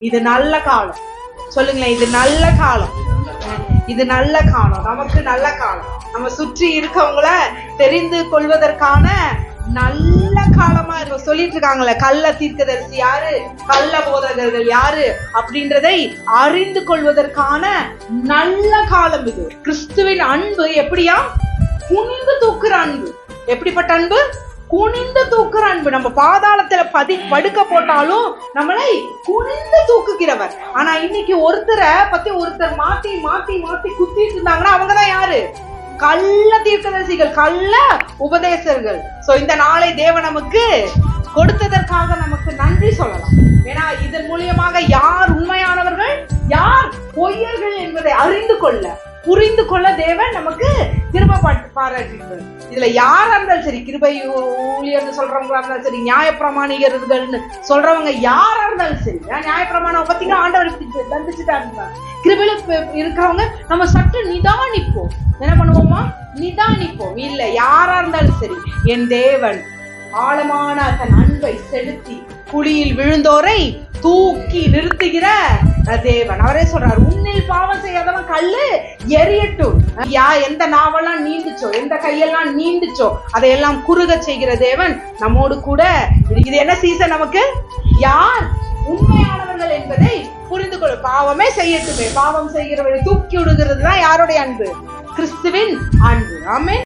இது நல்ல காலம். சொல்லுங்களேன், இது நல்ல காலம். இது நல்ல காலம், நமக்கு நல்ல காலம். நம்ம சுற்றி இருக்கவங்கள தெரிந்து கொள்வதற்கான நல்ல காலமா இருக்கும். சொல்லிட்டு இருக்காங்களே, கள்ள தீர்க்கதரிசி யாரு, கள்ள போதகர்கள் யாரு அப்படின்றதை அறிந்து கொள்வதற்கான நல்ல காலம் இது. கிறிஸ்துவின் அன்பு எப்படியா? குனிந்து தூக்குற அன்பு. எப்படிப்பட்ட அன்பு? குனிந்து தூக்குற அன்பு. நம்ம பாதாளத்துல படுக்க போட்டாலும் நம்மளை குனிந்து தூக்குகிறவர். ஆனா இன்னைக்கு ஒருத்தரை பத்தி ஒருத்தர் மாத்தி மாத்தி மாத்தி குத்திட்டு இருந்தாங்கன்னா அவங்கதான் யாரு? கள்ள தீர்க்கதரிசிகள், கள்ள உபதேசர்கள். சோ இந்த நாளை தேவன் நமக்கு கொடுத்ததற்காக நமக்கு நன்றி சொல்லலாம். ஏன்னா இதன் மூலியமாக யார் உண்மையானவர்கள், யார் பொய்யர்கள் என்பதை அறிந்து கொள்ள, புரிந்து கொள்ள தேவன் நமக்கு கிருபை பாராட்டுகிறார். இதுல யாரா இருந்தாலும் சரி, கிருபை ஊழியர்னு சொல்றவங்களா இருந்தாலும் சரி, நியாயப்பிரமாணிகர்கள்னு சொல்றவங்க யாரா இருந்தாலும் சரி, நியாயப்பிரமாணம் பார்த்தீங்கன்னா ஆண்டவர் தண்டிச்சுட்டா இருந்தாங்க. கிருபையில இருக்கிறவங்க நம்ம சற்று நிதானிப்போம். என்ன பண்ணுவோமா? நிதானிப்போம். இல்ல யாரா இருந்தாலும் சரி, என் தேவன் ஆழமான தன் அன்பை செலுத்தி குழியில் விழுந்தோரை தூக்கி நிறுத்துகிற தேவன். அவரே சொல்றார், உன்னில் பாவம் செய்யாதவன் கல்லு எரியட்டும். எந்த நாவெல்லாம் நீண்டுச்சோ, எந்த கையெல்லாம் நீண்டுச்சோ அதையெல்லாம் குறுக செய்கிற தேவன் நம்மோடு கூட. இது என்ன சீசன் நமக்கு? யார் உண்மையானவர்கள் என்பதை புரிந்து கொள்ள. பாவமே செய்யட்டுமே, பாவம் செய்கிறவரை தூக்கி விடுகிறது தான் யாருடைய அன்பு? கிறிஸ்துவின் அன்பு. ஆமென்.